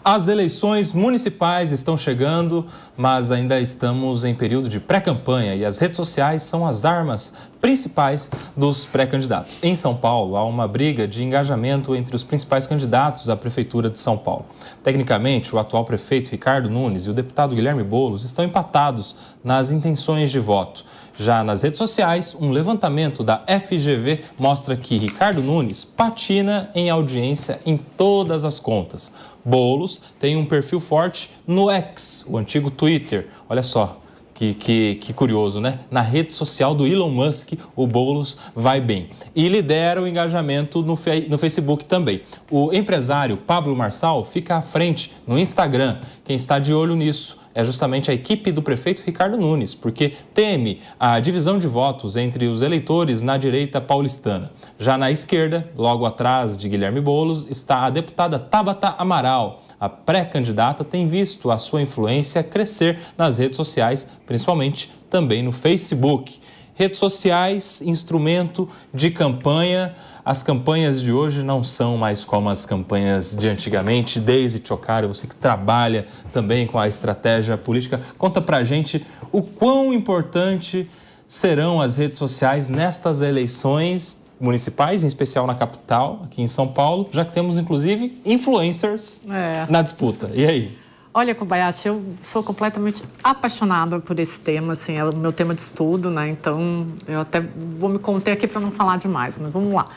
As eleições municipais estão chegando, mas ainda estamos em período de pré-campanha e as redes sociais são as armas principais dos pré-candidatos. Em São Paulo, há uma briga de engajamento entre os principais candidatos à Prefeitura de São Paulo. Tecnicamente, o atual prefeito Ricardo Nunes e o deputado Guilherme Boulos estão empatados nas intenções de voto. Já nas redes sociais, um levantamento da FGV mostra que Ricardo Nunes patina em audiência em todas as contas. Boulos tem um perfil forte no X, o antigo Twitter. Olha só, que curioso, né? Na rede social do Elon Musk, o Boulos vai bem. E lidera o engajamento no Facebook também. O empresário Pablo Marçal fica à frente no Instagram. Quem está de olho nisso é justamente a equipe do prefeito Ricardo Nunes, porque teme a divisão de votos entre os eleitores na direita paulistana. Já na esquerda, logo atrás de Guilherme Boulos, está a deputada Tabata Amaral. A pré-candidata tem visto a sua influência crescer nas redes sociais, principalmente também no Facebook. Redes sociais, instrumento de campanha. As campanhas de hoje não são mais como as campanhas de antigamente. Deise Chocaro, você que trabalha também com a estratégia política, conta pra gente o quão importante serão as redes sociais nestas eleições municipais, em especial na capital, aqui em São Paulo, já que temos, inclusive, influencers na disputa. E aí? Olha, Kobayashi, eu sou completamente apaixonada por esse tema, assim, é o meu tema de estudo, né? Então, eu até vou me conter aqui para não falar demais, mas vamos lá.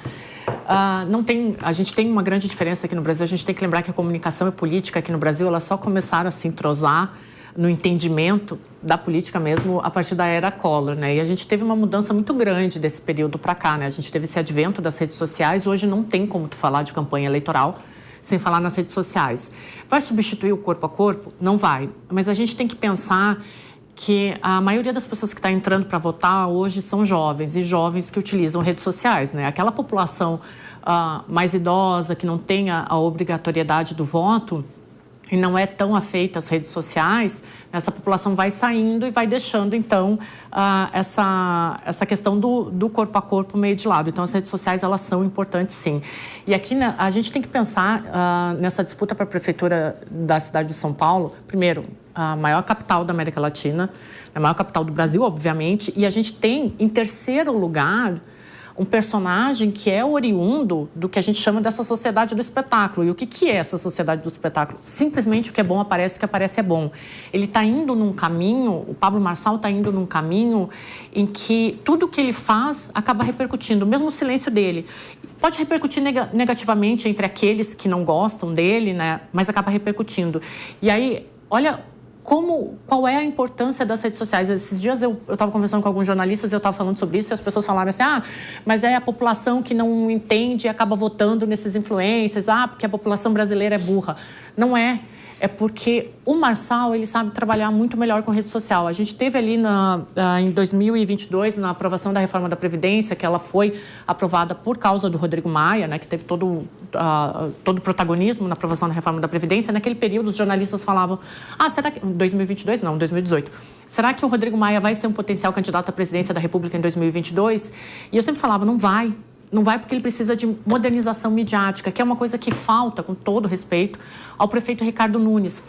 A gente tem uma grande diferença aqui no Brasil, a gente tem que lembrar que a comunicação e política aqui no Brasil, elas só começaram a se entrosar no entendimento da política mesmo a partir da era Collor, né? E a gente teve uma mudança muito grande desse período para cá, né? A gente teve esse advento das redes sociais, hoje não tem como tu falar de campanha eleitoral sem falar nas redes sociais. Vai substituir o corpo a corpo? Não vai. Mas a gente tem que pensar que a maioria das pessoas que está entrando para votar hoje são jovens, e jovens que utilizam redes sociais, né? Aquela população mais idosa, que não tem a obrigatoriedade do voto e não é tão afeita às redes sociais, essa população vai saindo e vai deixando, então, essa questão do corpo a corpo meio de lado. Então, as redes sociais, elas são importantes, sim. E aqui, a gente tem que pensar nessa disputa para a prefeitura da cidade de São Paulo, primeiro, a maior capital da América Latina, a maior capital do Brasil, obviamente, e a gente tem, em terceiro lugar, um personagem que é oriundo do que a gente chama dessa sociedade do espetáculo. E o que é essa sociedade do espetáculo? Simplesmente o que é bom aparece, o que aparece é bom. Ele está indo num caminho, o Pablo Marçal está indo num caminho em que tudo que ele faz acaba repercutindo, mesmo o silêncio dele. Pode repercutir negativamente entre aqueles que não gostam dele, né? Mas acaba repercutindo. E aí, olha qual é a importância das redes sociais. Esses dias eu estava conversando com alguns jornalistas e eu estava falando sobre isso e as pessoas falaram assim, mas é a população que não entende e acaba votando nesses influencers, porque a população brasileira é burra. Não é. É porque o Marçal, ele sabe trabalhar muito melhor com rede social. A gente teve ali em 2022, na aprovação da reforma da Previdência, que ela foi aprovada por causa do Rodrigo Maia, né, que teve todo o protagonismo na aprovação da reforma da Previdência. Naquele período, os jornalistas falavam, será que... 2022? Não, 2018. Será que o Rodrigo Maia vai ser um potencial candidato à presidência da República em 2022? E eu sempre falava, não vai. Não vai porque ele precisa de modernização midiática, que é uma coisa que falta, com todo respeito, ao prefeito Ricardo Nunes.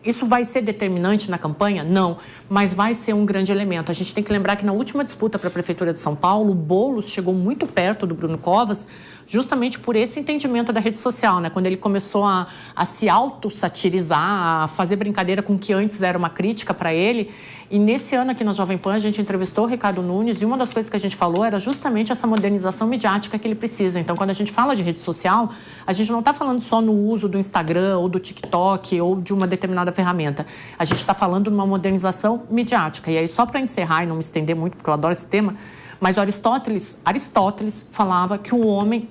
Isso vai ser determinante na campanha? Não, mas vai ser um grande elemento. A gente tem que lembrar que na última disputa para a Prefeitura de São Paulo, o Boulos chegou muito perto do Bruno Covas, justamente por esse entendimento da rede social, né? Quando ele começou a se auto-satirizar, a fazer brincadeira com o que antes era uma crítica para ele. E nesse ano aqui na Jovem Pan, a gente entrevistou o Ricardo Nunes e uma das coisas que a gente falou era justamente essa modernização midiática que ele precisa. Então, quando a gente fala de rede social, a gente não está falando só no uso do Instagram ou do TikTok ou de uma determinada ferramenta. A gente está falando de uma modernização midiática. E aí, só para encerrar e não me estender muito, porque eu adoro esse tema, mas Aristóteles falava que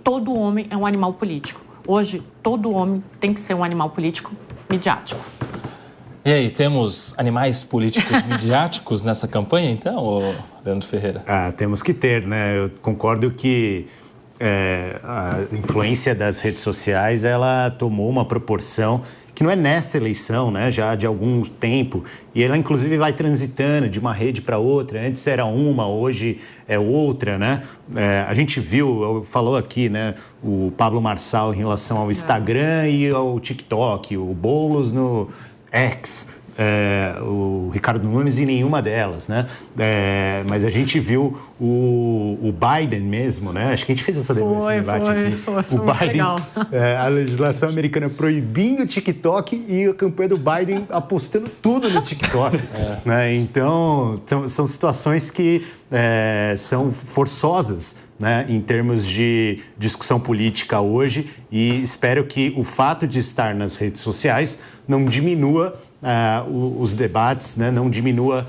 todo homem é um animal político. Hoje, todo homem tem que ser um animal político midiático. E aí, temos animais políticos midiáticos nessa campanha, então, Leandro Ferreira? Temos que ter, né? Eu concordo que a influência das redes sociais, ela tomou uma proporção que não é nessa eleição, né, já de algum tempo, e ela inclusive vai transitando de uma rede para outra. Antes era uma, hoje é outra, né? A gente viu, falou aqui, né, o Pablo Marçal em relação ao Instagram e ao TikTok, o Boulos no X, o Ricardo Nunes em nenhuma delas, né? Mas a gente viu o Biden mesmo, né? Acho que a gente fez esse debate aqui. Foi o Biden, legal. A legislação americana proibindo o TikTok e a campanha do Biden apostando tudo no TikTok. Né? Então, são situações que são forçosas, né, em termos de discussão política hoje, e espero que o fato de estar nas redes sociais não diminua os debates, né, não diminua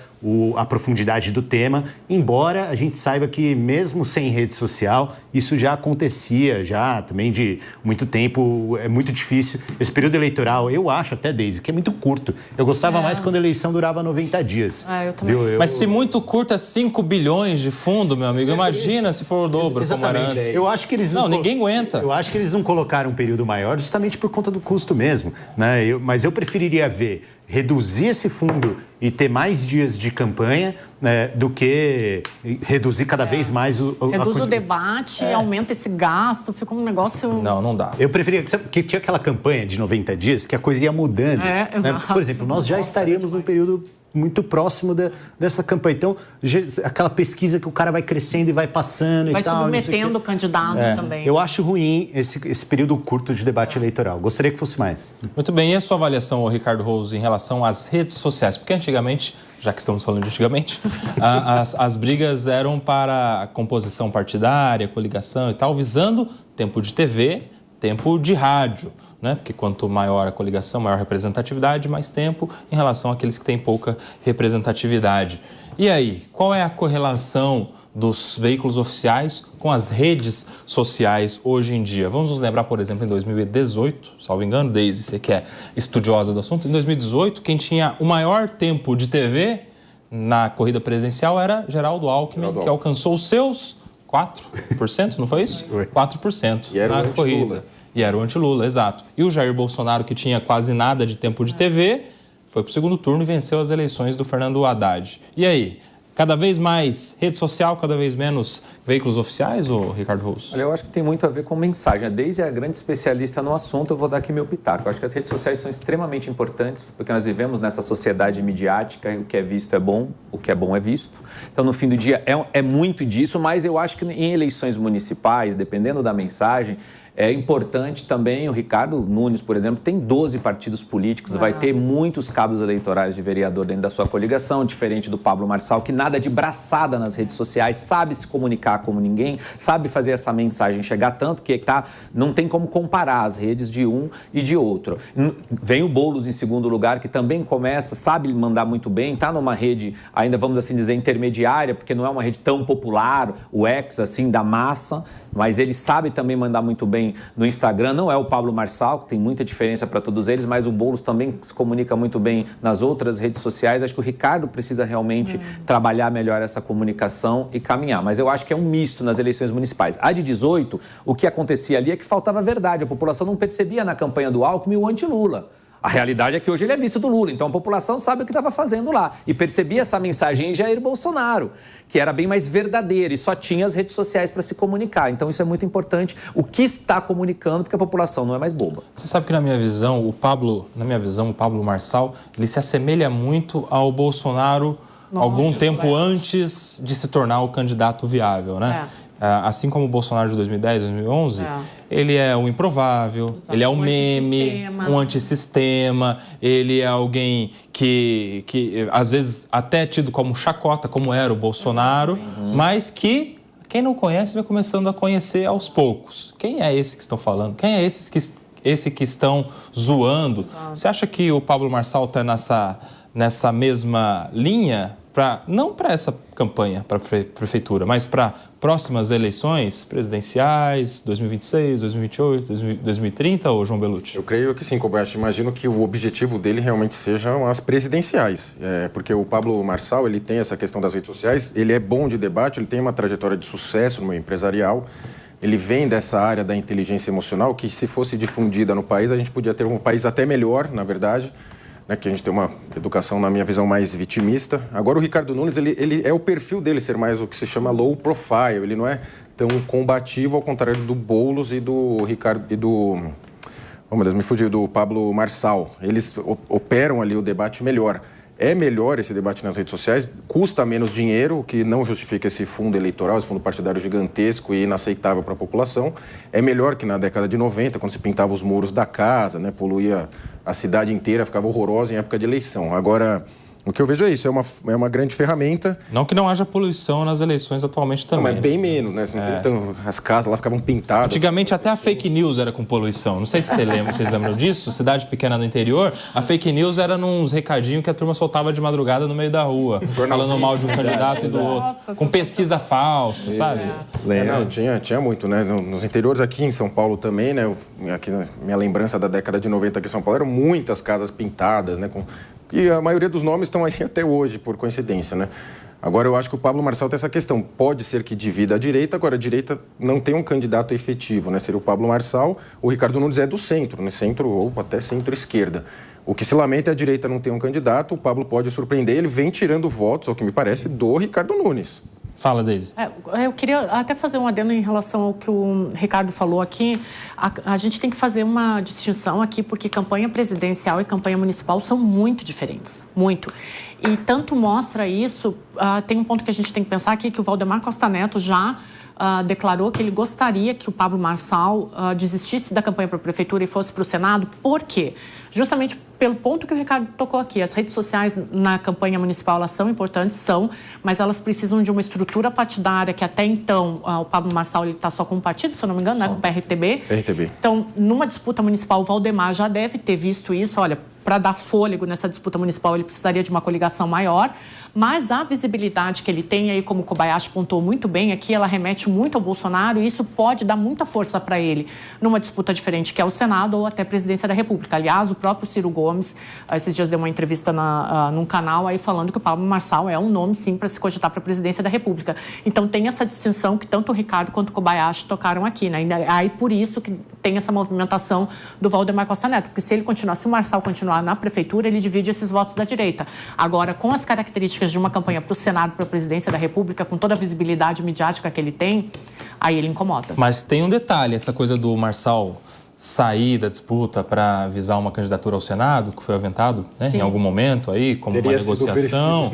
a profundidade do tema, embora a gente saiba que mesmo sem rede social, isso já acontecia, já também de muito tempo, é muito difícil. Esse período eleitoral, eu acho até, Deise, que é muito curto. Eu gostava mais quando a eleição durava 90 dias. Eu também. Mas se muito curto é 5 bilhões de fundo, meu amigo, imagina se for o dobro, como era antes. Eu acho que eles ninguém aguenta. Eu acho que eles não colocaram um período maior justamente por conta do custo mesmo, né? Mas eu preferiria ver reduzir esse fundo e ter mais dias de campanha, né, do que reduzir cada vez mais Reduz o debate, aumenta esse gasto, fica um negócio... Não dá. Eu preferia que tinha aquela campanha de 90 dias que a coisa ia mudando. Né? Por exemplo, nós já estaríamos num período muito próximo dessa campanha. Então, aquela pesquisa que o cara vai crescendo e vai passando vai e tal. Vai submetendo o candidato também. Eu acho ruim esse período curto de debate eleitoral. Gostaria que fosse mais. Muito bem. E a sua avaliação, Ricardo Rose, em relação às redes sociais? Porque antigamente, já que estamos falando de antigamente, as brigas eram para composição partidária, coligação e tal, visando tempo de TV, tempo de rádio, né? Porque quanto maior a coligação, maior a representatividade, mais tempo em relação àqueles que têm pouca representatividade. E aí, qual é a correlação dos veículos oficiais com as redes sociais hoje em dia? Vamos nos lembrar, por exemplo, em 2018, salvo engano, Deise, você que é estudiosa do assunto, em 2018, quem tinha o maior tempo de TV na corrida presidencial era Geraldo Alckmin, que alcançou os seus 4%, não foi isso? 4% na corrida. E era o anti-Lula, exato. E o Jair Bolsonaro, que tinha quase nada de tempo de TV, foi para o segundo turno e venceu as eleições do Fernando Haddad. E aí? Cada vez mais rede social, cada vez menos veículos oficiais, ou Ricardo Rose? Olha, eu acho que tem muito a ver com mensagem. A Deise é a grande especialista no assunto, eu vou dar aqui meu pitaco. Eu acho que as redes sociais são extremamente importantes, porque nós vivemos nessa sociedade midiática, o que é visto é bom, o que é bom é visto. Então, no fim do dia, é muito disso, mas eu acho que em eleições municipais, dependendo da mensagem, é importante também, o Ricardo Nunes, por exemplo, tem 12 partidos políticos, vai ter muitos cabos eleitorais de vereador dentro da sua coligação, diferente do Pablo Marçal, que nada de braçada nas redes sociais, sabe se comunicar como ninguém, sabe fazer essa mensagem chegar tanto que não tem como comparar as redes de um e de outro. Vem o Boulos em segundo lugar, que também começa, sabe mandar muito bem, está numa rede, ainda vamos assim dizer, intermediária, porque não é uma rede tão popular, o X, assim, da massa, mas ele sabe também mandar muito bem no Instagram. Não é o Pablo Marçal, que tem muita diferença para todos eles, mas o Boulos também se comunica muito bem nas outras redes sociais. Acho que o Ricardo precisa realmente trabalhar melhor essa comunicação e caminhar. Mas eu acho que é um misto nas eleições municipais. A de 18, o que acontecia ali é que faltava verdade. A população não percebia na campanha do Alckmin o anti-Lula. A realidade é que hoje ele é vice do Lula, então a população sabe o que estava fazendo lá. E percebia essa mensagem em Jair Bolsonaro, que era bem mais verdadeira e só tinha as redes sociais para se comunicar. Então isso é muito importante, o que está comunicando, porque a população não é mais boba. Você sabe que na minha visão, o Pablo Marçal, ele se assemelha muito ao Bolsonaro algum tempo antes de se tornar o candidato viável, né? Assim como o Bolsonaro de 2010, 2011, ele é um improvável, ele é um meme, um antissistema, ele é alguém que às vezes até é tido como chacota, como era o Bolsonaro, mas que quem não conhece vai começando a conhecer aos poucos. Quem é esse que estão falando? Quem é esse que estão zoando? Você acha que o Pablo Marçal está nessa mesma linha? Não para essa campanha, para a prefeitura, mas para próximas eleições presidenciais, 2026, 2028, 2030, ou João Bellucci? Eu creio que sim, Kobayashi. Imagino que o objetivo dele realmente sejam as presidenciais. Porque o Pablo Marçal, ele tem essa questão das redes sociais, ele é bom de debate, ele tem uma trajetória de sucesso no meio empresarial, ele vem dessa área da inteligência emocional que, se fosse difundida no país, a gente podia ter um país até melhor, na verdade, né, que a gente tem uma educação, na minha visão, mais vitimista. Agora, o Ricardo Nunes, ele é o perfil dele ser mais o que se chama low profile, ele não é tão combativo, ao contrário do Boulos e do Ricardo e do... Oh, meu Deus, me fugiu, do Pablo Marçal. Eles operam ali o debate melhor. É melhor esse debate nas redes sociais, custa menos dinheiro, o que não justifica esse fundo eleitoral, esse fundo partidário gigantesco e inaceitável para a população. É melhor que na década de 90, quando se pintava os muros da casa, né, poluía a cidade inteira, ficava horrorosa em época de eleição. Agora, o que eu vejo é isso, é uma grande ferramenta. Não que não haja poluição nas eleições atualmente também. Não, mas bem menos, né? As casas lá ficavam pintadas. Antigamente até a fake news era com poluição. Não sei se vocês lembram disso. Cidade pequena no interior, a fake news era nos recadinhos que a turma soltava de madrugada no meio da rua, falando mal de um candidato e do outro. Com pesquisa falsa, sabe? Não, tinha muito, né? Nos interiores aqui em São Paulo também, né? Aqui, minha lembrança da década de 90 aqui em São Paulo, eram muitas casas pintadas, né? E a maioria dos nomes estão aí até hoje, por coincidência, né? Agora, eu acho que o Pablo Marçal tem essa questão. Pode ser que divida a direita, agora a direita não tem um candidato efetivo, né? Seria o Pablo Marçal, o Ricardo Nunes é do centro, né? Centro ou até centro-esquerda. O que se lamenta é a direita não ter um candidato, o Pablo pode surpreender, ele vem tirando votos, ao que me parece, do Ricardo Nunes. Fala, Deise. Eu queria até fazer um adendo em relação ao que o Ricardo falou aqui. A gente tem que fazer uma distinção aqui, porque campanha presidencial e campanha municipal são muito diferentes, muito. E tanto mostra isso, tem um ponto que a gente tem que pensar aqui, que o Valdemar Costa Neto já declarou que ele gostaria que o Pablo Marçal desistisse da campanha para a prefeitura e fosse para o Senado. Por quê? Justamente pelo ponto que o Ricardo tocou aqui. As redes sociais na campanha municipal, elas são importantes, mas elas precisam de uma estrutura partidária que até então o Pablo Marçal está só com um partido, se eu não me engano, né, com o PRTB. Então, numa disputa municipal, o Valdemar já deve ter visto isso. Olha, para dar fôlego nessa disputa municipal, ele precisaria de uma coligação maior, mas a visibilidade que ele tem, aí como o Kobayashi pontuou muito bem aqui, ela remete muito ao Bolsonaro e isso pode dar muita força para ele numa disputa diferente, que é o Senado ou até a presidência da República. Aliás, o próprio Ciro Gomes, esses dias deu uma entrevista num canal aí falando que o Pablo Marçal é um nome, sim, para se cogitar para a presidência da República. Então, tem essa distinção que tanto o Ricardo quanto o Kobayashi tocaram aqui, né? E aí, por isso que tem essa movimentação do Valdemar Costa Neto, porque se o Marçal continuar na prefeitura, ele divide esses votos da direita. Agora, com as características de uma campanha para o Senado, para a presidência da República, com toda a visibilidade midiática que ele tem, aí ele incomoda. Mas tem um detalhe, essa coisa do Marçal sair da disputa para visar uma candidatura ao Senado, que foi aventado, né, em algum momento aí, como uma negociação.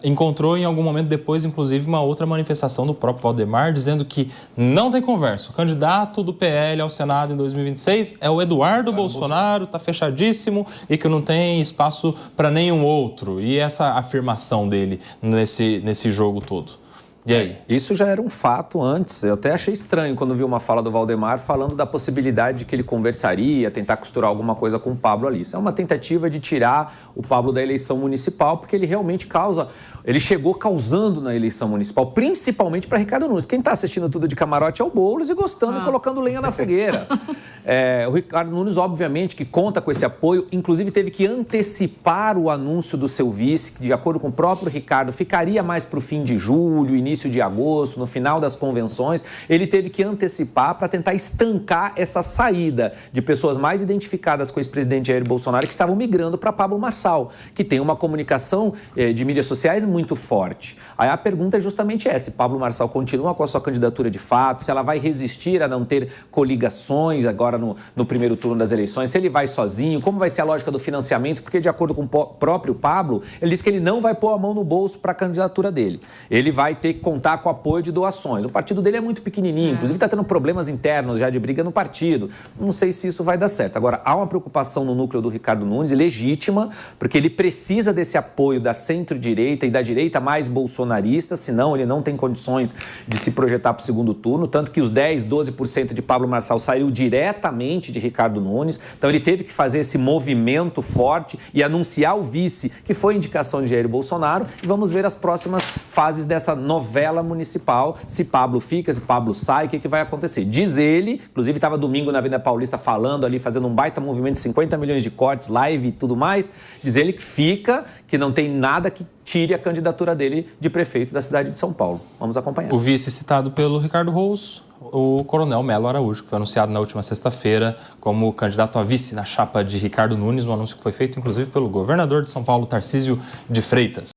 Encontrou em algum momento depois, inclusive, uma outra manifestação do próprio Valdemar, dizendo que não tem conversa. O candidato do PL ao Senado em 2026 é o Eduardo Bolsonaro, está fechadíssimo e que não tem espaço para nenhum outro. E essa afirmação dele nesse jogo todo. E aí? Isso já era um fato antes. Eu até achei estranho quando vi uma fala do Valdemar falando da possibilidade de que ele conversaria, tentar costurar alguma coisa com o Pablo ali. Isso é uma tentativa de tirar o Pablo da eleição municipal, porque ele realmente ele chegou causando na eleição municipal, principalmente para Ricardo Nunes. Quem está assistindo tudo de camarote é o Boulos e gostando e colocando lenha na fogueira. O Ricardo Nunes, obviamente, que conta com esse apoio, inclusive teve que antecipar o anúncio do seu vice, que, de acordo com o próprio Ricardo, ficaria mais para o fim de julho, início de agosto, no final das convenções. Ele teve que antecipar para tentar estancar essa saída de pessoas mais identificadas com o ex-presidente Jair Bolsonaro, que estavam migrando para Pablo Marçal, que tem uma comunicação de mídias sociais muito forte. Aí a pergunta é justamente essa: se Pablo Marçal continua com a sua candidatura de fato, se ela vai resistir a não ter coligações agora no primeiro turno das eleições, se ele vai sozinho, como vai ser a lógica do financiamento, porque de acordo com o próprio Pablo, ele disse que ele não vai pôr a mão no bolso para a candidatura dele. Ele vai ter que contar com o apoio de doações. O partido dele é muito pequenininho, inclusive está tendo problemas internos já de briga no partido. Não sei se isso vai dar certo. Agora, há uma preocupação no núcleo do Ricardo Nunes, legítima, porque ele precisa desse apoio da centro-direita e da direita mais bolsonarista, senão ele não tem condições de se projetar para o segundo turno, tanto que os 10%, 12% de Pablo Marçal saiu diretamente de Ricardo Nunes, então ele teve que fazer esse movimento forte e anunciar o vice, que foi indicação de Jair Bolsonaro, e vamos ver as próximas fases dessa novela municipal, se Pablo fica, se Pablo sai, o que vai acontecer. Diz ele, inclusive estava domingo na Avenida Paulista falando ali, fazendo um baita movimento de 50 milhões de cortes, live e tudo mais, diz ele que fica, que não tem nada que tire a candidatura dele de prefeito da cidade de São Paulo. Vamos acompanhar. O vice citado pelo Ricardo Rous, o coronel Melo Araújo, que foi anunciado na última sexta-feira como candidato a vice na chapa de Ricardo Nunes, um anúncio que foi feito inclusive pelo governador de São Paulo, Tarcísio de Freitas.